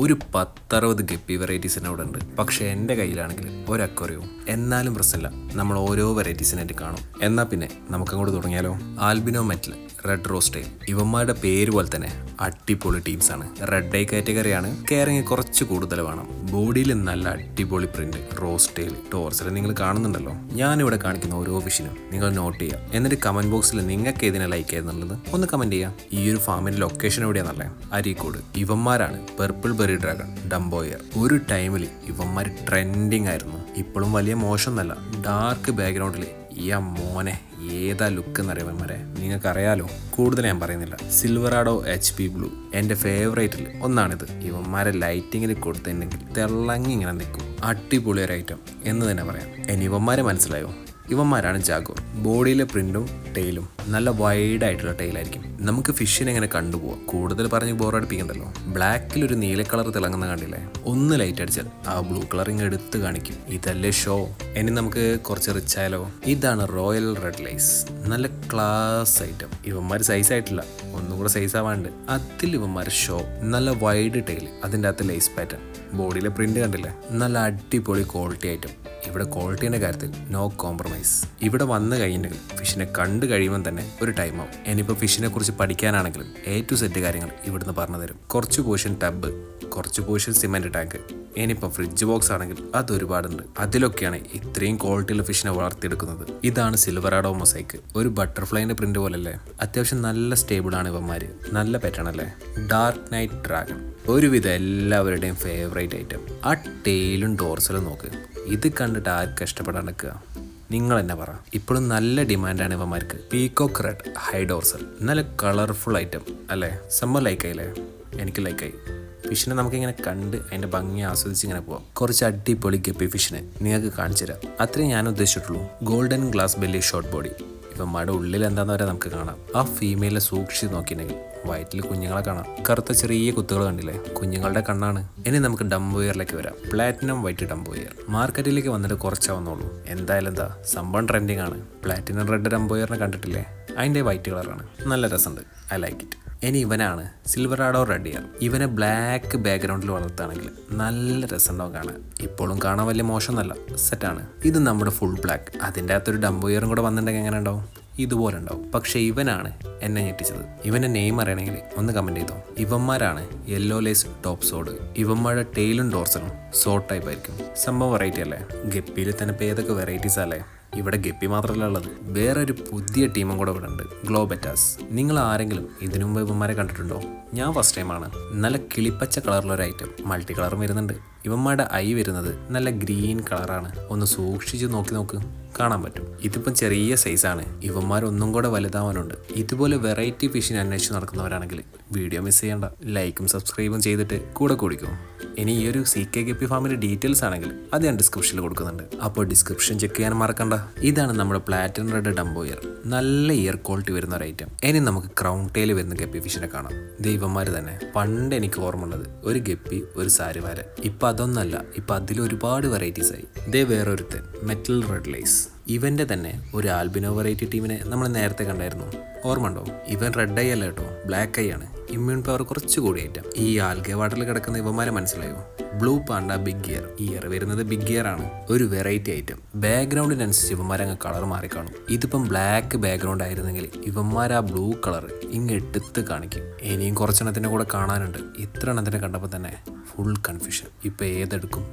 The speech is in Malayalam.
ഒരു 10-60 ഗപ്പി വെറൈറ്റീസിന് അവിടെ ഉണ്ട്. പക്ഷെ എൻ്റെ കയ്യിലാണെങ്കിൽ ഒരു അക്വേറിയവും. എന്നാലും പ്രശ്നമില്ല, നമ്മൾ ഓരോ വെറൈറ്റീസിനായിട്ട് കാണും. എന്നാൽ പിന്നെ നമുക്കങ്ങോട്ട് തുടങ്ങിയാലോ. ആൽബിനോ മെറ്റൽ, റെഡ് റോസ്റ്റൈൽ, ഇവന്മാരുടെ പേര് പോലെ തന്നെ അടിപൊളി ടീംസാണ്. റെഡ് ഐ കാറ്റഗറിയാണ്. കെയറിങ് കുറച്ച് കൂടുതൽ വേണം. ബോഡിയിൽ നല്ല അടിപൊളി പ്രിന്റ്, റോസ്റ്റൈൽ, ടോർസൽ നിങ്ങൾ കാണുന്നുണ്ടല്ലോ. ഞാനിവിടെ കാണിക്കുന്ന ഓരോ ഫിഷിനും നിങ്ങൾ നോട്ട് ചെയ്യുക. എന്നിട്ട് കമന്റ് ബോക്സിൽ നിങ്ങൾക്ക് ഏതിനെ ലൈക്ക് ചെയ്യുന്നുള്ളത് ഒന്ന് കമന്റ് ചെയ്യുക. ഈ ഒരു ഫാമിന്റെ ലൊക്കേഷൻ എവിടെയാണെന്നല്ലേ? അരീക്കോട്. ഇവന്മാരാണ് പെർപ്പിൾ ബെറി ഡ്രാഗൺ ഡംബോയർ. ഒരു ടൈമിൽ ഇവന്മാർ ട്രെൻഡിങ് ആയിരുന്നു. ഇപ്പോഴും വലിയ മോശമൊന്നല്ല. ഡാർക്ക് ബാക്ക്ഗ്രൗണ്ടിൽ ഈ മോനെ ഏതാ ലുക്ക് എന്നറിയാമന്മാരെ, നിങ്ങൾക്കറിയാലോ. കൂടുതൽ ഞാൻ പറയുന്നില്ല. സിൽവറാഡോ HP ബ്ലൂ എൻ്റെ ഫേവറേറ്റിൽ ഒന്നാണിത്. ഇവന്മാരെ ലൈറ്റിങ്ങിൽ കൊടുത്തിട്ടുണ്ടെങ്കിൽ തിളങ്ങി ഇങ്ങനെ നിൽക്കും. അടിപൊളി ഒരു ഐറ്റം എന്ന് തന്നെ പറയാം. ഇനി ഇവന്മാരെ മനസ്സിലായോ? ഇവന്മാരാണ് ജാഗോർ. ബോഡിയിലെ പ്രിന്റും ടെയിലും നല്ല വൈഡ് ആയിട്ടുള്ള ടെയിലായിരിക്കും. നമുക്ക് ഫിഷിനെ എങ്ങനെ കണ്ടുപോവാം. കൂടുതൽ പറഞ്ഞ് ബോറടിപ്പിക്കണ്ടല്ലോ. ബ്ലാക്കിൽ ഒരു നീല കളർ തിളങ്ങുന്ന കണ്ടില്ലേ? ഒന്ന് ലൈറ്റ് അടിച്ചാൽ ആ ബ്ലൂ കളർ ഇങ്ങ് എടുത്ത് കാണിക്കും. ഇതല്ലേ ഷോ. ഇനി നമുക്ക് കുറച്ച് റിച്ച് ആയാലോ. ഇതാണ് റോയൽ റെഡ് ലൈസ്. നല്ല ക്ലാസ് ഐറ്റം. ഇവന്മാർ സൈസ് ആയിട്ടില്ല, ഒന്നും കൂടെ സൈസ് ആവാണ്ട്. അതിൽ ഇവന്മാർ ഷോ. നല്ല വൈഡ് ടെയിൽ, അതിൻ്റെ അകത്ത് ലൈസ് പാറ്റേൺ, ബോഡിയിലെ പ്രിന്റ് കണ്ടില്ലേ? നല്ല അടിപൊളി ക്വാളിറ്റി ഐറ്റം. ഇവിടെ ക്വാളിറ്റീൻ്റെ കാര്യത്തിൽ നോ കോംപ്രമൈസ്. ഇവിടെ വന്നു കഴിഞ്ഞിട്ടുണ്ടെങ്കിൽ ഫിഷിനെ കണ്ടു കഴിയുമ്പോൾ തന്നെ ഒരു ടൈം ആവും. ഇനിയിപ്പോൾ ഫിഷിനെ കുറിച്ച് പഠിക്കാനാണെങ്കിലും A to Z കാര്യങ്ങൾ ഇവിടുന്ന് പറഞ്ഞു തരും. കുറച്ച് പോർഷൻ ടബ്, കുറച്ച് പോർഷൻ സിമെന്റ് ടാങ്ക്, ഇനിയിപ്പോൾ ഫ്രിഡ്ജ് ബോക്സ് ആണെങ്കിൽ അത് ഒരുപാടുണ്ട്. അതിലൊക്കെയാണ് ഇത്രയും ക്വാളിറ്റിയുള്ള ഫിഷിനെ വളർത്തിയെടുക്കുന്നത്. ഇതാണ് സിൽവറാഡോ മൊസൈക്ക്. ഒരു ബട്ടർഫ്ലൈൻ്റെ പ്രിന്റ് പോലല്ലേ? അത്യാവശ്യം നല്ല സ്റ്റേബിളാണ് ഇവന്മാര്. നല്ല പാറ്റേൺ അല്ലേ? ഡാർക്ക് നൈറ്റ് ഡ്രാഗൺ, ഒരുവിധം എല്ലാവരുടെയും ഫേവറേറ്റ് ഐറ്റം. ആ ടെയിലും ഡോർസലും നോക്ക്. ഇത് കണ്ടിട്ട് ആർക്ക് ഇഷ്ടപ്പെടാൻ നിൽക്കുക? നിങ്ങൾ തന്നെ പറ. ഇപ്പോഴും നല്ല ഡിമാൻഡാണ് ഇവന്മാർക്ക്. പീകോക്ക് റെഡ് ഹൈ ഡോർസൽ, നല്ല കളർഫുൾ ഐറ്റം അല്ലേ? സമ്മർ ലൈക്കായില്ലേ? എനിക്ക് ലൈക്കായി. ഫിഷിനെ നമുക്കിങ്ങനെ കണ്ട് അതിൻ്റെ ഭംഗി ആസ്വദിച്ച് ഇങ്ങനെ പോവാം. കുറച്ച് അടിപൊളി ഗപ്പി ഫിഷിനെ നിങ്ങൾക്ക് കാണിച്ചു തരാം. അത്രയും ഞാൻ ഉദ്ദേശിച്ചിട്ടുള്ളൂ. Golden glass belly short body. ഇവന്മാരുടെ ഉള്ളിൽ എന്താണെന്ന് വരെ നമുക്ക് കാണാം. ആ ഫീമെയിലെ സൂക്ഷിച്ച് നോക്കിയിട്ടുണ്ടെങ്കിൽ വയറ്റിൽ കുഞ്ഞുങ്ങളെ കാണാം. കറുത്ത ചെറിയ കുത്തുകൾ കണ്ടില്ലേ? കുഞ്ഞുങ്ങളുടെ കണ്ണാണ്. ഇനി നമുക്ക് ഡംബോയറിലേക്ക് വരാം. പ്ലാറ്റിനം വൈറ്റ് ഡംബോയർ മാർക്കറ്റിലേക്ക് വന്നിട്ട് കുറച്ചാവുന്നുള്ളൂ. എന്തായാലും എന്താ സംഭവം ട്രെൻഡിങ് ആണ്. പ്ലാറ്റിനം റെഡ് ഡംബോയറിനെ കണ്ടിട്ടില്ലേ? അതിൻ്റെ വൈറ്റ് കളറാണ്. നല്ല രസമുണ്ട്. I like it. ഇനി ഇവനാണ് സിൽവറാഡോ റെഡ് ഇയർ. ഇവനെ ബ്ലാക്ക് ബാക്ക്ഗ്രൗണ്ടിൽ വളർത്തുകയാണെങ്കിൽ നല്ല രസമുണ്ടാവും കാണാൻ. ഇപ്പോഴും കാണാൻ വലിയ മോശമൊന്നുമല്ല, സെറ്റാണ്. ഇത് നമ്മുടെ ഫുൾ ബ്ലാക്ക്. അതിൻ്റെ അകത്തൊരു ഡംബോയറും കൂടെ വന്നിട്ടുണ്ടെങ്കിൽ എങ്ങനെ ഉണ്ടാവും? ഇതുപോലെ ഉണ്ടാവും. പക്ഷെ ഇവനാണ് എന്നെ ഞെട്ടിച്ചത്. ഇവൻ്റെ നെയിം അറിയണമെങ്കിൽ ഒന്ന് കമൻറ്റ് ചെയ്തോ. ഇവന്മാരാണ് യെല്ലോ ലേസ് ടോപ്പ് സോഡ്. ഇവന്മാരുടെ ടെയിലും ഡോർസലും സോട്ട് ടൈപ്പ് ആയിരിക്കും. സംഭവം വെറൈറ്റി അല്ലേ? ഗപ്പിയിൽ തന്നെ ഇപ്പോൾ ഏതൊക്കെ വെറൈറ്റീസ് അല്ലേ? ഇവിടെ ഗപ്പി മാത്രമല്ല ഉള്ളത്, വേറൊരു പുതിയ ടീമും കൂടെ ഇവിടെ ഉണ്ട്, ഗ്ലോബറ്റാസ്. നിങ്ങൾ ആരെങ്കിലും ഇതിനു മുമ്പ് ഇവന്മാരെ കണ്ടിട്ടുണ്ടോ? ഞാൻ ഫസ്റ്റ് ടൈമാണ്. നല്ല കിളിപ്പച്ച കളറിലൊരു ഐറ്റം. മൾട്ടി കളറും വരുന്നുണ്ട്. ഇവന്മാരുടെ ഐ വരുന്നത് നല്ല ഗ്രീൻ കളറാണ്. ഒന്ന് സൂക്ഷിച്ച് നോക്ക്, കാണാൻ പറ്റും. ഇതിപ്പം ചെറിയ സൈസാണ്. ഇവന്മാരൊന്നും കൂടെ വലുതാവാനുണ്ട്. ഇതുപോലെ വെറൈറ്റി ഫിഷിനെ അന്വേഷിച്ച് നടക്കുന്നവരാണെങ്കിൽ വീഡിയോ മിസ് ചെയ്യേണ്ട. ലൈക്കും സബ്സ്ക്രൈബും ചെയ്തിട്ട് കൂടെ കൂടിക്കും. ഇനി ഈ ഒരു CK ഗപ്പി ഫാമിൻ്റെ ഡീറ്റെയിൽസ് ആണെങ്കിൽ അത് ഞാൻ ഡിസ്ക്രിപ്ഷനിൽ കൊടുക്കുന്നുണ്ട്. അപ്പോൾ ഡിസ്ക്രിപ്ഷൻ ചെക്ക് ചെയ്യാൻ മറക്കണ്ട. ഇതാണ് നമ്മുടെ പ്ലാറ്റിനം റെഡ് ഡംബോയർ. നല്ല ഇയർ ക്വാളിറ്റി വരുന്ന ഒരു ഐറ്റം. ഇനി നമുക്ക് ക്രൗൺ ടെയിൽ വരുന്ന ഗപ്പി ഫിഷിനെ കാണാം. ദൈവന്മാർ തന്നെ. പണ്ട് എനിക്ക് ഓർമ്മ ഉള്ളത് ഒരു ഗപ്പി, ഒരു സാരിവാര. ഇപ്പം അതൊന്നല്ല. ഇപ്പം അതിലൊരുപാട് വെറൈറ്റീസ് ആയി. ഇതേ വേറൊരുത്തൻ മെറ്റൽ റെഡ് ലൈസ്. ഇവൻ്റെ തന്നെ ഒരു ആൽബിനോ വെറൈറ്റി ടീമിനെ നമ്മൾ നേരത്തെ കണ്ടായിരുന്നു. ഓർമ്മ ഉണ്ടോ? ഇവൻ റെഡ് ഐ അല്ല കേട്ടോ, ബ്ലാക്ക് ഐ ആണ്. ഇമ്മ്യൂൺ പവർ കുറച്ചുകൂടി ഐറ്റം. ഈ ആൽഗെ വാട്ടറിൽ കിടക്കുന്ന ഇവന്മാരെ മനസ്സിലായോ? ബ്ലൂ പാണ്ട ബിഗ് ഇയർ വരുന്നത് ബിഗ് ഇയർ ആണ്. ഒരു വെറൈറ്റി ഐറ്റം. ബാക്ക്ഗ്രൗണ്ടിനനുസരിച്ച് ഇവന്മാരങ്ങ് കളർ മാറിക്കാണും. ഇതിപ്പം ബ്ലാക്ക് ബാക്ക്ഗ്രൗണ്ട് ആയിരുന്നെങ്കിൽ ഇവന്മാർ ആ ബ്ലൂ കളർ ഇങ്ങ് എടുത്ത് കാണിക്കും. ഇനിയും കുറച്ചെണ്ണത്തിൻ്റെ കൂടെ കാണാനുണ്ട്. ഇത്ര എണ്ണത്തിനെ കണ്ടപ്പോൾ തന്നെ ഫുൾ കൺഫ്യൂഷൻ. ഇപ്പം ഏതെടുക്കും?